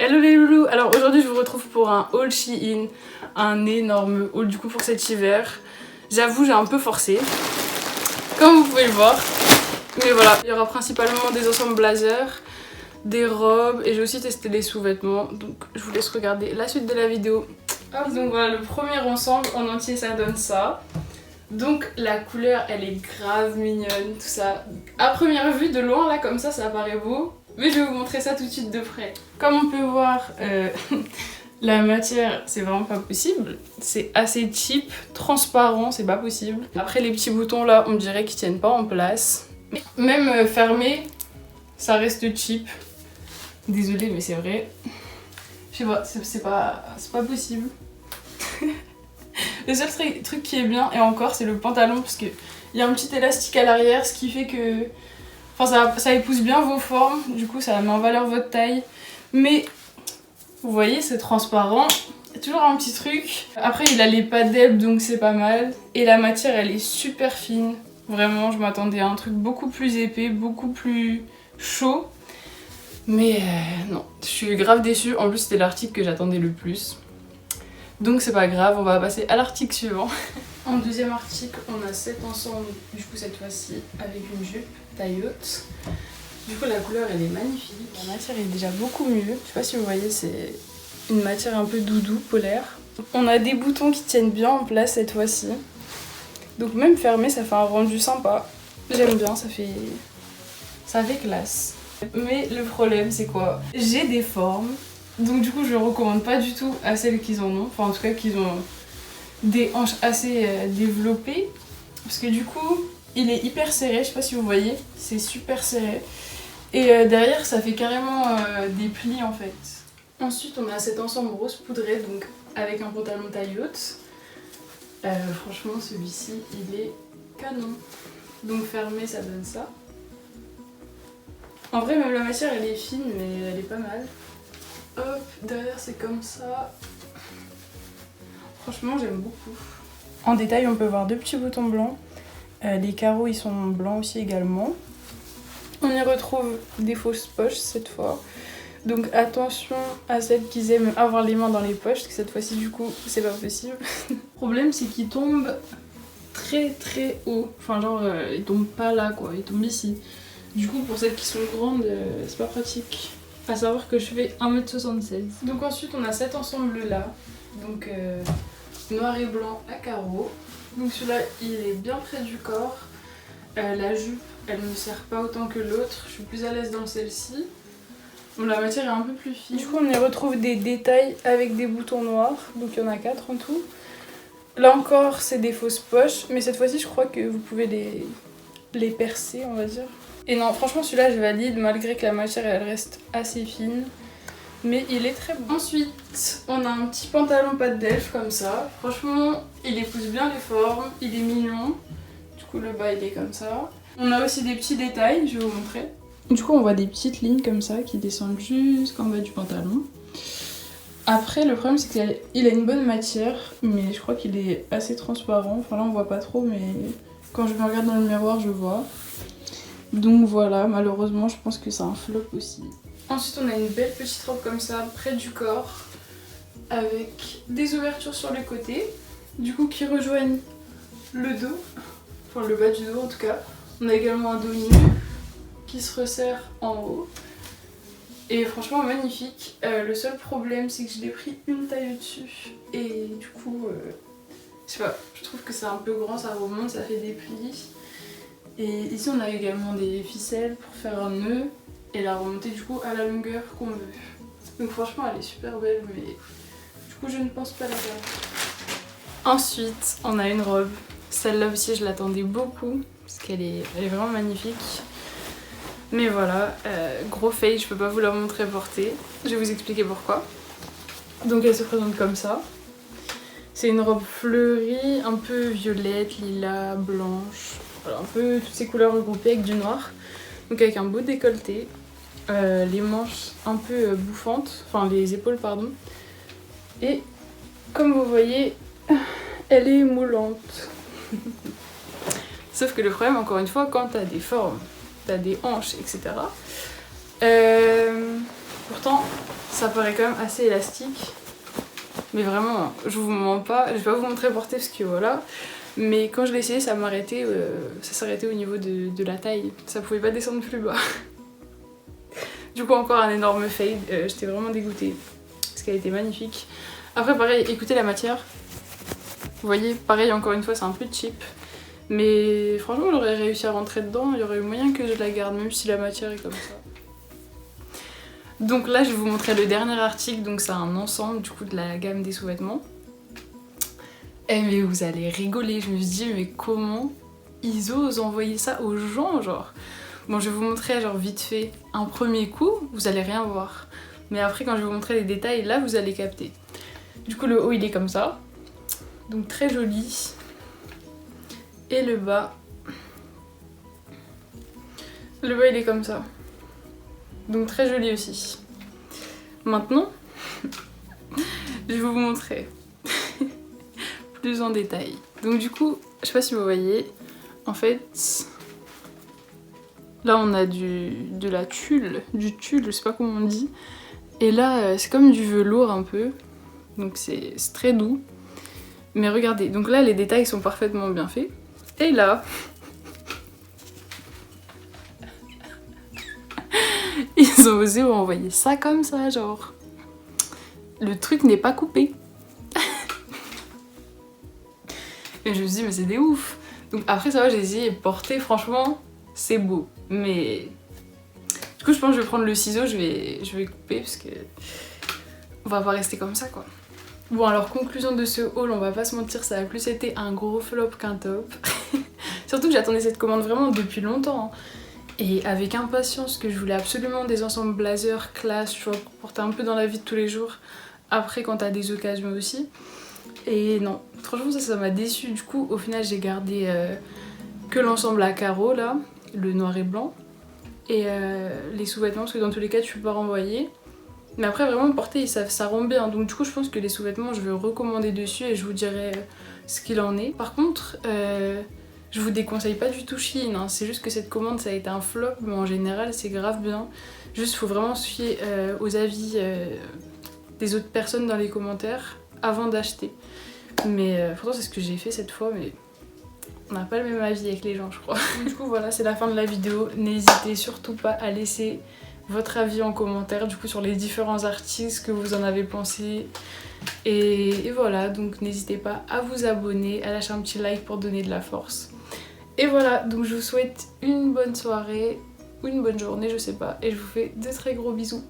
Hello les loulous. Alors aujourd'hui je vous retrouve pour un haul Shein, un énorme haul du coup pour cet hiver. J'avoue j'ai un peu forcé, comme vous pouvez le voir. Mais voilà, il y aura principalement des ensembles blazers, des robes et j'ai aussi testé les sous-vêtements. Donc je vous laisse regarder la suite de la vidéo. Hop, donc voilà, le premier ensemble en entier ça donne ça. Donc la couleur elle est grave mignonne, tout ça. À première vue de loin là comme ça paraît beau. Mais je vais vous montrer ça tout de suite de près. Comme on peut voir, la matière c'est vraiment pas possible. C'est assez cheap, transparent, c'est pas possible. Après les petits boutons là on dirait qu'ils tiennent pas en place. Même fermé, ça reste cheap. Désolée mais c'est vrai. Je sais pas, c'est pas possible. Le seul truc qui est bien, et encore, c'est le pantalon parce qu'il y a un petit élastique à l'arrière, ce qui fait que ça épouse bien vos formes, du coup ça met en valeur votre taille. Mais vous voyez, c'est transparent, il y a toujours un petit truc. Après il a les padelles donc c'est pas mal. Et la matière elle est super fine, vraiment je m'attendais à un truc beaucoup plus épais, beaucoup plus chaud. Mais non, je suis grave déçue, en plus c'était l'article que j'attendais le plus. Donc c'est pas grave, on va passer à l'article suivant. En deuxième article, on a cet ensemble, du coup cette fois-ci avec une jupe taille haute. Du coup la couleur elle est magnifique. La matière est déjà beaucoup mieux. Je sais pas si vous voyez, c'est une matière un peu doudou, polaire. On a des boutons qui tiennent bien en place cette fois-ci. Donc même fermé, ça fait un rendu sympa. J'aime bien, ça fait classe. Mais le problème c'est quoi? J'ai des formes. Donc du coup je recommande pas du tout à celles qui en ont, enfin en tout cas qui ont des hanches assez développées. Parce que du coup il est hyper serré, je sais pas si vous voyez, c'est super serré. Et derrière ça fait carrément des plis en fait. Ensuite on a cet ensemble rose poudré, donc avec un pantalon taille haute. Franchement celui-ci il est canon. Donc fermé ça donne ça. En vrai même la matière elle est fine mais elle est pas mal. Hop, derrière c'est comme ça. Franchement j'aime beaucoup. En détail on peut voir deux petits boutons blancs. Les carreaux ils sont blancs aussi également. On y retrouve des fausses poches cette fois. Donc attention à celles qui aiment avoir les mains dans les poches, parce que cette fois-ci du coup c'est pas possible. Le problème c'est qu'ils tombent très très haut. Enfin genre ils tombent pas là quoi, ils tombent ici. Du coup pour celles qui sont grandes c'est pas pratique. À savoir que je fais 1m76. Donc ensuite on a cet ensemble là, donc noir et blanc à carreaux. Donc celui-là il est bien près du corps. La jupe elle ne me sert pas autant que l'autre, je suis plus à l'aise dans celle-ci. Bon, la matière est un peu plus fine. Du coup on y retrouve des détails avec des boutons noirs, donc il y en a 4 en tout. Là encore c'est des fausses poches, mais cette fois-ci je crois que vous pouvez les percer on va dire. Et non, franchement celui-là je valide malgré que la matière elle reste assez fine. Mais il est très bon. Ensuite, on a un petit pantalon patte d'elfe comme ça. Franchement, il épouse bien les formes, il est mignon. Du coup le bas il est comme ça. On a aussi des petits détails, je vais vous montrer. Du coup on voit des petites lignes comme ça qui descendent jusqu'en bas du pantalon. Après le problème c'est qu'il a une bonne matière, mais je crois qu'il est assez transparent. Enfin là on voit pas trop, mais quand je me regarde dans le miroir je vois. Donc voilà, malheureusement je pense que c'est un flop aussi. Ensuite on a une belle petite robe comme ça, près du corps, avec des ouvertures sur les côtés, du coup qui rejoignent le dos, enfin le bas du dos en tout cas. On a également un dos nu qui se resserre en haut. Et franchement magnifique. Le seul problème c'est que je l'ai pris une taille au-dessus. Et du coup, je sais pas, je trouve que c'est un peu grand, ça remonte, ça fait des plis. Et ici on a également des ficelles pour faire un nœud et la remonter du coup à la longueur qu'on veut. Donc franchement elle est super belle, mais du coup je ne pense pas la garder. Ensuite on a une robe, celle-là aussi je l'attendais beaucoup parce qu'elle est vraiment magnifique. Mais voilà, gros fail, je peux pas vous la montrer portée. Je vais vous expliquer pourquoi. Donc elle se présente comme ça. C'est une robe fleurie, un peu violette, lilas, blanche. Voilà, un peu toutes ces couleurs regroupées avec du noir. Donc avec un beau décolleté. Les manches un peu bouffantes, enfin les épaules pardon. Et comme vous voyez, elle est moulante. Sauf que le problème encore une fois, quand t'as des formes, t'as des hanches, etc. Pourtant Ça paraît quand même assez élastique. Mais vraiment, je vous mens pas, je vais pas vous montrer porter parce que voilà. Mais quand je l'ai essayé, ça s'arrêtait au niveau de la taille. Ça pouvait pas descendre plus bas. Du coup, encore un énorme fade. J'étais vraiment dégoûtée parce qu'elle était magnifique. Après, pareil, écoutez la matière. Vous voyez, pareil, encore une fois, c'est un peu cheap. Mais franchement, j'aurais réussi à rentrer dedans. Il y aurait eu moyen que je la garde, même si la matière est comme ça. Donc là, je vais vous montrer le dernier article. Donc c'est un ensemble du coup de la gamme des sous-vêtements. Eh mais vous allez rigoler. Je me suis dit, mais comment ils osent envoyer ça aux gens, genre. Bon, je vais vous montrer genre vite fait un premier coup, vous allez rien voir. Mais après, quand je vais vous montrer les détails, là, vous allez capter. Du coup, le haut, il est comme ça. Donc très joli. Et le bas, il est comme ça. Donc très joli aussi. Maintenant, je vais vous montrer plus en détail. Donc du coup, je sais pas si vous voyez, en fait, là on a du tulle, je sais pas comment on dit. Et là, c'est comme du velours un peu. Donc c'est très doux. Mais regardez, donc là les détails sont parfaitement bien faits. Et là, ils ont osé envoyer ça comme ça, genre. Le truc n'est pas coupé. Et je me suis dit, mais c'est des ouf. Donc après ça va, j'ai essayé de porter, franchement, c'est beau. Mais du coup, je pense que je vais prendre le ciseau, je vais couper parce que on va pas rester comme ça, quoi. Bon, alors conclusion de ce haul, on va pas se mentir, ça a plus été un gros flop qu'un top. Surtout que j'attendais cette commande vraiment depuis longtemps. Hein. Et avec impatience, que je voulais absolument des ensembles blazer, classe, tu vois, pour porter un peu dans la vie de tous les jours. Après, quand t'as des occasions aussi. Et non, franchement, ça m'a déçue. Du coup, au final, j'ai gardé que l'ensemble à carreaux, là, le noir et blanc. Et les sous-vêtements, parce que dans tous les cas, tu peux pas renvoyer. Mais après, vraiment, porter, ça rend bien. Donc du coup, je pense que les sous-vêtements, je vais recommander dessus et je vous dirai ce qu'il en est. Par contre, je vous déconseille pas du tout Shein. Hein. C'est juste que cette commande, ça a été un flop, mais en général, c'est grave bien. Juste, faut vraiment se fier aux avis des autres personnes dans les commentaires avant d'acheter. Mais pourtant, c'est ce que j'ai fait cette fois, mais on n'a pas le même avis avec les gens, je crois. Du coup, voilà, c'est la fin de la vidéo. N'hésitez surtout pas à laisser votre avis en commentaire du coup sur les différents articles, ce que vous en avez pensé. Et voilà, donc n'hésitez pas à vous abonner, à lâcher un petit like pour donner de la force. Et voilà, donc je vous souhaite une bonne soirée ou une bonne journée, je sais pas. Et je vous fais de très gros bisous.